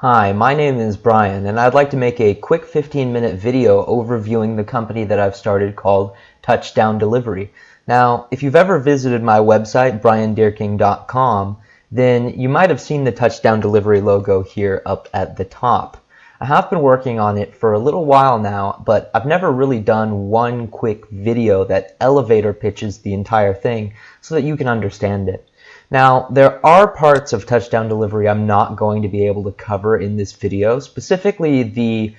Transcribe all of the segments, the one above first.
Hi, my name is Brian, and I'd like to make a quick 15-minute video overviewing the company that I've started called Touchdown Delivery. Now, if you've ever visited my website, Bryandierking.com, then you might have seen the Touchdown Delivery logo here up at the top. I have been working on it for a little while now, but I've never really done one quick video that elevator pitches the entire thing so that you can understand it. Now, there are parts of touchdown delivery I'm not going to be able to cover in this video, specifically the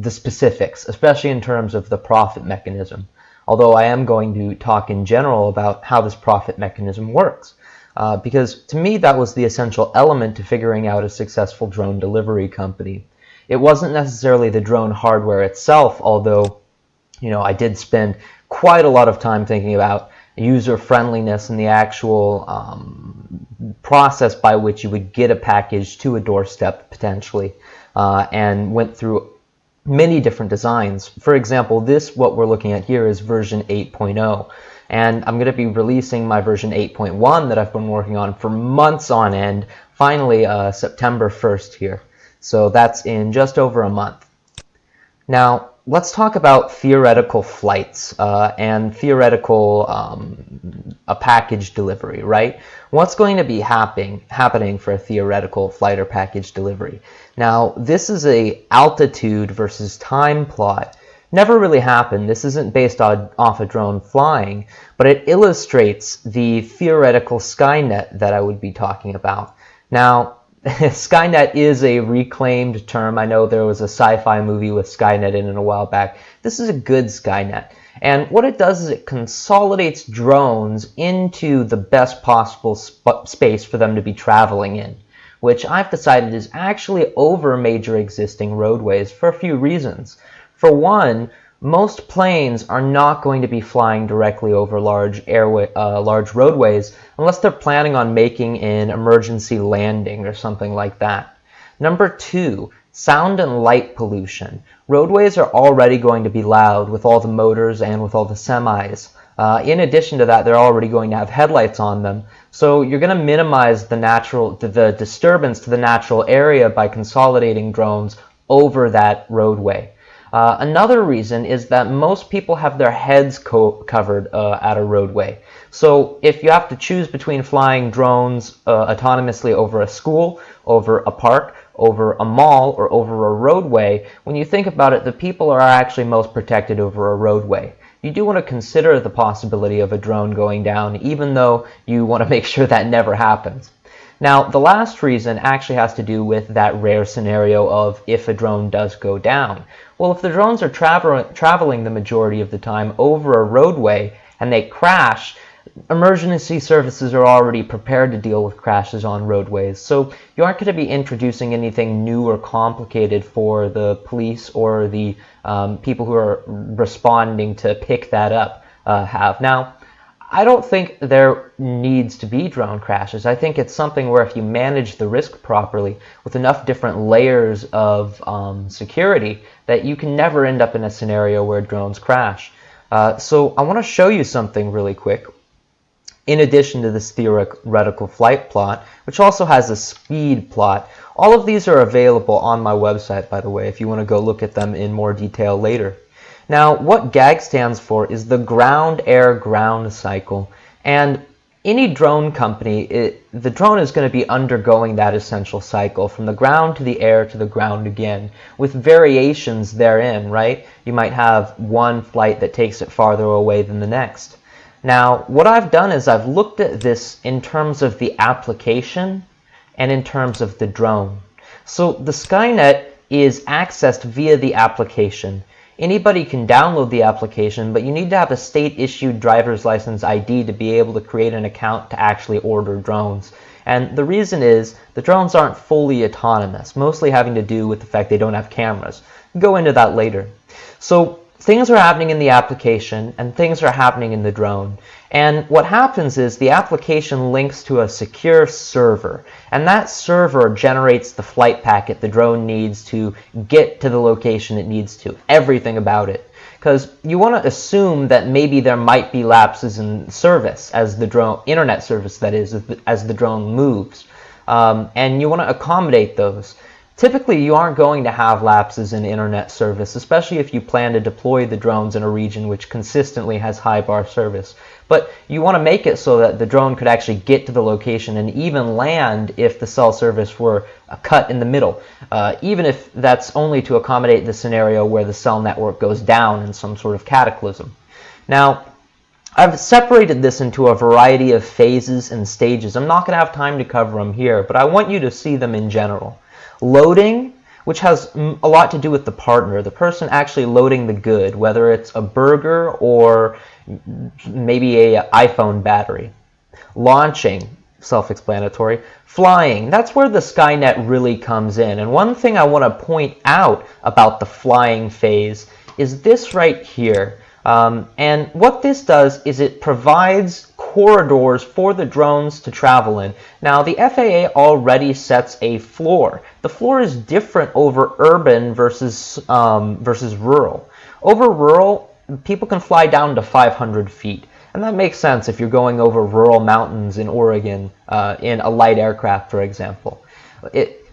specifics, especially in terms of the profit mechanism. Although I am going to talk in general about how this profit mechanism works. Because to me, that was the essential element to figuring out a successful drone delivery company. It wasn't necessarily the drone hardware itself, although I did spend quite a lot of time thinking about user friendliness and the actual process by which you would get a package to a doorstep potentially, and went through many different designs. For example, what we're looking at here is version 8.0, and I'm going to be releasing my version 8.1 that I've been working on for months on end, finally September 1st here. So that's in just over a month. Now, let's talk about theoretical flights and theoretical a package delivery, right? What's going to be happening for a theoretical flight or package delivery? Now, this is a altitude versus time plot. Never really happened. This isn't based off a drone flying, but it illustrates the theoretical Skynet that I would be talking about. Now, Skynet is a reclaimed term. I know there was a sci-fi movie with Skynet in it a while back. This is a good Skynet. And what it does is it consolidates drones into the best possible space for them to be traveling in, which I've decided is actually over major existing roadways for a few reasons. For one, most planes are not going to be flying directly over large roadways unless they're planning on making an emergency landing or something like that. Number two, sound and light pollution. Roadways are already going to be loud with all the motors and with all the semis. In addition to that, they're already going to have headlights on them, so you're going to minimize the disturbance to the natural area by consolidating drones over that roadway. Another reason is that most people have their heads covered at a roadway. So if you have to choose between flying drones autonomously over a school, over a park, over a mall, or over a roadway, when you think about it, the people are actually most protected over a roadway. You do want to consider the possibility of a drone going down, even though you want to make sure that never happens. Now, the last reason actually has to do with that rare scenario of if a drone does go down. Well, if the drones are traveling the majority of the time over a roadway and they crash, emergency services are already prepared to deal with crashes on roadways. So you aren't going to be introducing anything new or complicated for the police or the people who are responding to pick that up have. Now, I don't think there needs to be drone crashes. I think it's something where if you manage the risk properly with enough different layers of security that you can never end up in a scenario where drones crash. So I want to show you something really quick. In addition to this theoretical flight plot, which also has a speed plot. All of these are available on my website, by the way, if you want to go look at them in more detail later. Now, what GAG stands for is the ground-air-ground cycle, and any drone company, the drone is going to be undergoing that essential cycle from the ground to the air to the ground again, with variations therein, right? You might have one flight that takes it farther away than the next. Now, what I've done is I've looked at this in terms of the application and in terms of the drone. So the Skynet is accessed via the application. Anybody can download the application, but you need to have a state-issued driver's license ID to be able to create an account to actually order drones. And the reason is the drones aren't fully autonomous, mostly having to do with the fact they don't have cameras. We'll go into that later. So things are happening in the application and things are happening in the drone. And what happens is the application links to a secure server, and that server generates the flight packet the drone needs to get to the location it needs to, everything about it. Because you want to assume that maybe there might be lapses in service as the drone, internet service that is, as the drone moves. and you want to accommodate those. Typically, you aren't going to have lapses in internet service, especially if you plan to deploy the drones in a region which consistently has high bar service. But you want to make it so that the drone could actually get to the location and even land if the cell service were cut in the middle, even if that's only to accommodate the scenario where the cell network goes down in some sort of cataclysm. Now, I've separated this into a variety of phases and stages. I'm not going to have time to cover them here, but I want you to see them in general. Loading, which has a lot to do with the partner, the person actually loading the good, whether it's a burger or maybe an iPhone battery. Launching, self-explanatory. Flying, that's where the Skynet really comes in. And one thing I want to point out about the flying phase is this right here. And what this does is it provides corridors for the drones to travel in. Now, the FAA already sets a floor. The floor is different over urban versus rural. Over rural, people can fly down to 500 feet. And that makes sense if you're going over rural mountains in Oregon in a light aircraft, for example.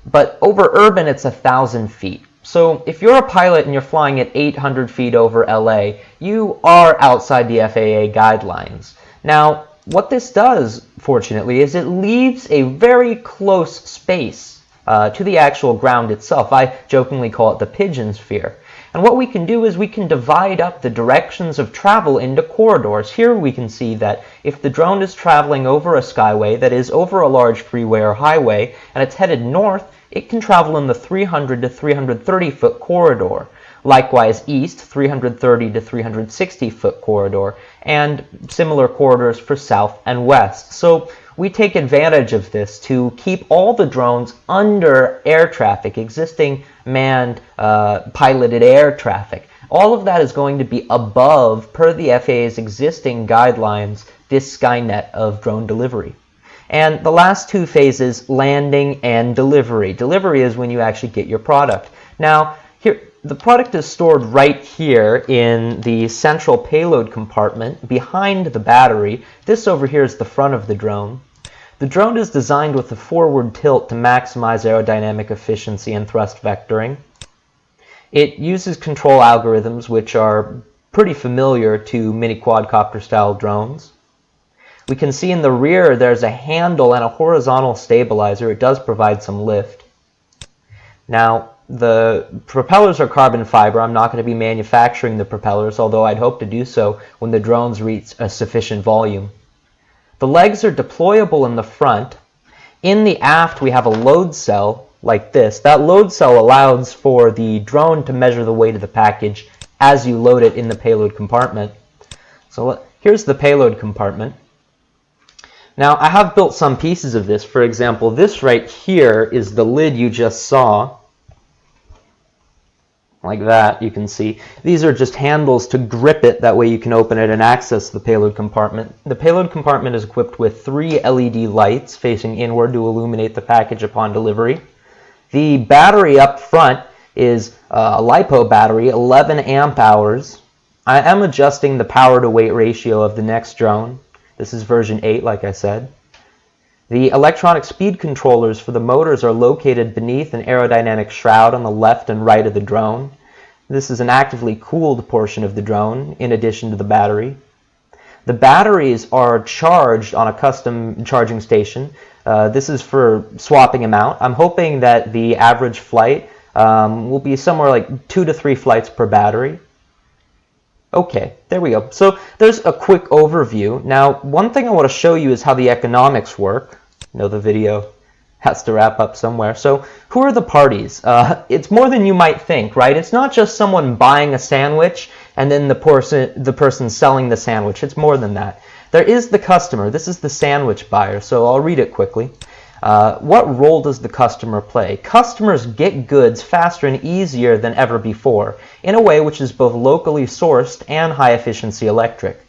But over urban, it's 1,000 feet. So if you're a pilot and you're flying at 800 feet over LA, you are outside the FAA guidelines. Now, what this does, fortunately, is it leaves a very close space to the actual ground itself. I jokingly call it the pigeon sphere. And what we can do is we can divide up the directions of travel into corridors. Here we can see that if the drone is traveling over a skyway, that is over a large freeway or highway, and it's headed north, it can travel in the 300 to 330 foot corridor. Likewise, east, 330 to 360 foot corridor, and similar corridors for south and west. So we take advantage of this to keep all the drones under air traffic, existing manned piloted air traffic. All of that is going to be above, per the FAA's existing guidelines, this Skynet of drone delivery. And the last two phases, landing and delivery. Delivery is when you actually get your product. Now, here, the product is stored right here in the central payload compartment behind the battery. This over here is the front of the drone. The drone is designed with a forward tilt to maximize aerodynamic efficiency and thrust vectoring. It uses control algorithms which are pretty familiar to mini quadcopter style drones. We can see in the rear there's a handle and a horizontal stabilizer. It does provide some lift. Now, the propellers are carbon fiber. I'm not going to be manufacturing the propellers, although I'd hope to do so when the drones reach a sufficient volume. The legs are deployable in the front. In the aft, we have a load cell like this. That load cell allows for the drone to measure the weight of the package as you load it in the payload compartment. So here's the payload compartment. Now, I have built some pieces of this. For example, this right here is the lid you just saw. Like that, you can see. These are just handles to grip it. That way you can open it and access the payload compartment. The payload compartment is equipped with 3 LED lights facing inward to illuminate the package upon delivery. The battery up front is a LiPo battery, 11 amp hours. I am adjusting the power to weight ratio of the next drone. This is version 8, like I said. The electronic speed controllers for the motors are located beneath an aerodynamic shroud on the left and right of the drone. This is an actively cooled portion of the drone, in addition to the battery. The batteries are charged on a custom charging station. This is for swapping them out. I'm hoping that the average flight will be somewhere like 2 to 3 flights per battery. Okay, there we go. So there's a quick overview. Now, one thing I want to show you is how the economics work. You know, the video has to wrap up somewhere. So who are the parties? It's more than you might think, right? It's not just someone buying a sandwich and then the person selling the sandwich. It's more than that. There is the customer. This is the sandwich buyer. So I'll read it quickly. What role does the customer play? Customers get goods faster and easier than ever before, in a way which is both locally sourced and high-efficiency electric.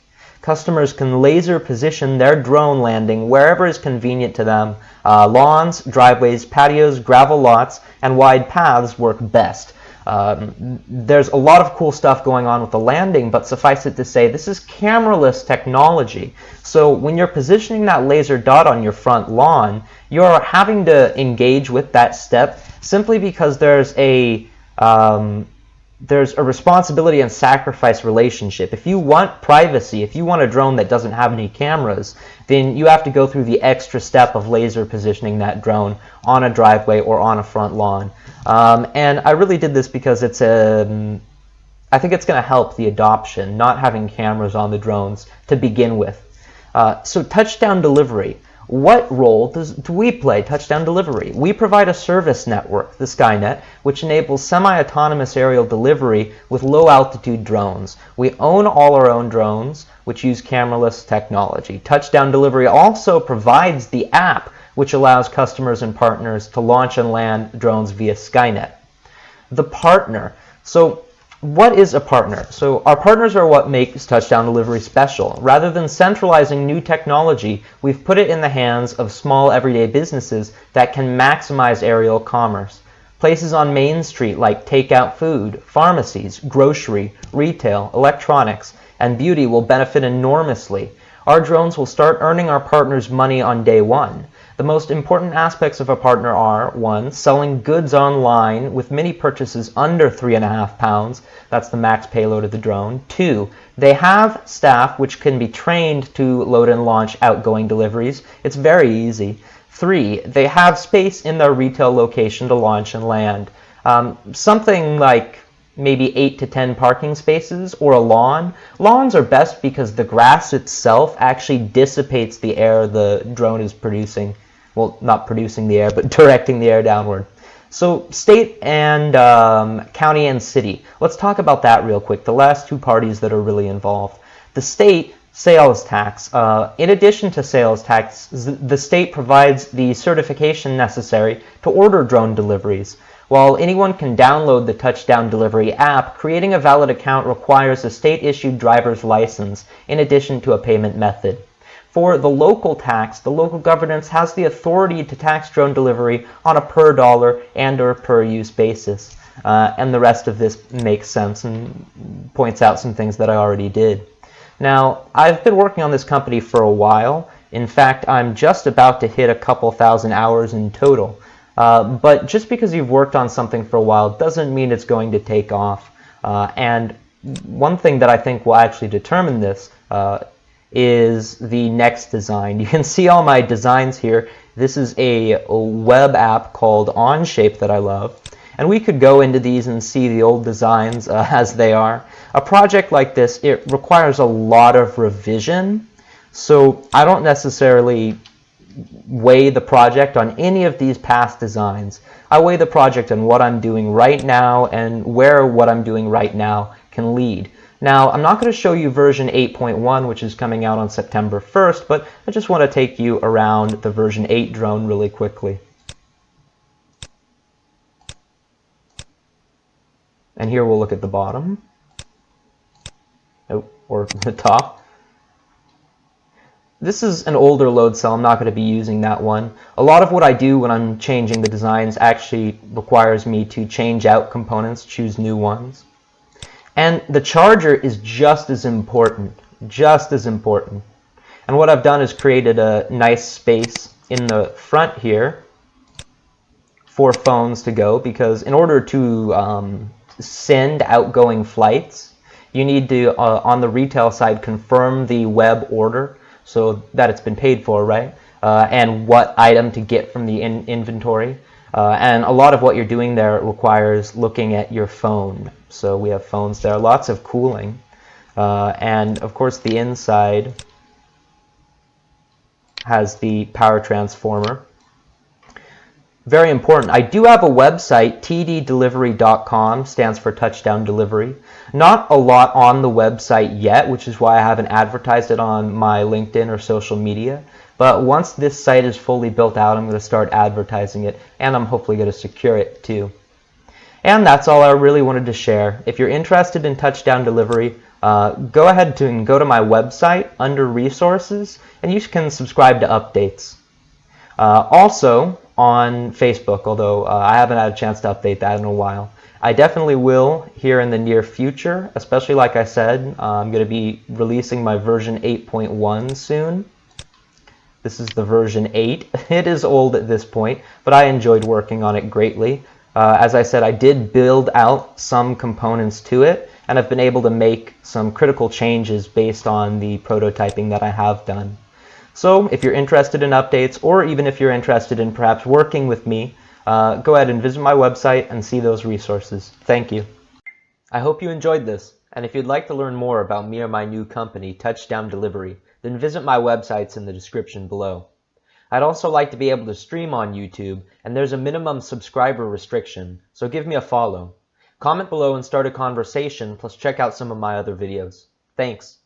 Customers can laser position their drone landing wherever is convenient to them. Lawns, driveways, patios, gravel lots, and wide paths work best. There's a lot of cool stuff going on with the landing, but suffice it to say, this is cameraless technology. So when you're positioning that laser dot on your front lawn, you're having to engage with that step simply because there's a responsibility and sacrifice relationship. If you want privacy, if you want a drone that doesn't have any cameras, then you have to go through the extra step of laser positioning that drone on a driveway or on a front lawn. And I really did this because I think it's going to help the adoption, not having cameras on the drones to begin with. So touchdown delivery. What role do we play touchdown delivery? We provide a service network, the Skynet, which enables semi-autonomous aerial delivery with low-altitude drones. We own all our own drones, which use cameraless technology. Touchdown delivery also provides the app, which allows customers and partners to launch and land drones via Skynet. The partner. So what is a partner? So our partners are what makes touchdown delivery special. Rather than centralizing new technology, we've put it in the hands of small everyday businesses that can maximize aerial commerce. Places on Main Street like takeout food, pharmacies, grocery, retail, electronics, and beauty will benefit enormously. Our drones will start earning our partners money on day one. The most important aspects of a partner are: 1. Selling goods online with mini purchases under 3.5 pounds. That's the max payload of the drone. 2. They have staff which can be trained to load and launch outgoing deliveries. It's very easy. 3. They have space in their retail location to launch and land. Something like maybe 8 to 10 parking spaces or a lawn. Lawns are best because the grass itself actually dissipates the air the drone is producing. Well, not producing the air, but directing the air downward. So state and county and city. Let's talk about that real quick, the last two parties that are really involved. The state, sales tax. In addition to sales tax, the state provides the certification necessary to order drone deliveries. While anyone can download the Touchdown Delivery app, creating a valid account requires a state-issued driver's license in addition to a payment method. For the local tax, the local governance has the authority to tax drone delivery on a per dollar and or per use basis. And the rest of this makes sense and points out some things that I already did. Now, I've been working on this company for a while. In fact, I'm just about to hit a couple thousand hours in total. But just because you've worked on something for a while doesn't mean it's going to take off. And one thing that I think will actually determine this is the next design. You can see all my designs here. This is a web app called OnShape that I love. And we could go into these and see the old designs as they are. A project like this, it requires a lot of revision. So I don't necessarily weigh the project on any of these past designs. I weigh the project on what I'm doing right now and where what I'm doing right now can lead. Now, I'm not going to show you version 8.1, which is coming out on September 1st, but I just want to take you around the version 8 drone really quickly. And here we'll look at the bottom. Oh, or the top. This is an older load cell. I'm not going to be using that one. A lot of what I do when I'm changing the designs actually requires me to change out components, choose new ones. And the charger is just as important, just as important. And what I've done is created a nice space in the front here for phones to go, because in order to send outgoing flights, you need to, on the retail side, confirm the web order so that it's been paid for, right? And what item to get from the inventory. And a lot of what you're doing there requires looking at your phone. So we have phones there, lots of cooling. And of course the inside has the power transformer. Very important. I do have a website, tddelivery.com, stands for Touchdown Delivery. Not a lot on the website yet, which is why I haven't advertised it on my LinkedIn or social media. But once this site is fully built out, I'm going to start advertising it, and I'm hopefully going to secure it too. And that's all I really wanted to share. If you're interested in Touchdown Delivery, go ahead and go to my website under Resources, and you can subscribe to updates. Also on Facebook, although I haven't had a chance to update that in a while. I definitely will here in the near future, especially like I said, I'm going to be releasing my version 8.1 soon. This is the version 8. It is old at this point, but I enjoyed working on it greatly. As I said, I did build out some components to it, and I've been able to make some critical changes based on the prototyping that I have done. So if you're interested in updates, or even if you're interested in perhaps working with me, go ahead and visit my website and see those resources. Thank you. I hope you enjoyed this, and if you'd like to learn more about me or my new company, Touchdown Delivery, then visit my websites in the description below. I'd also like to be able to stream on YouTube, and there's a minimum subscriber restriction, so give me a follow. Comment below and start a conversation, plus check out some of my other videos. Thanks.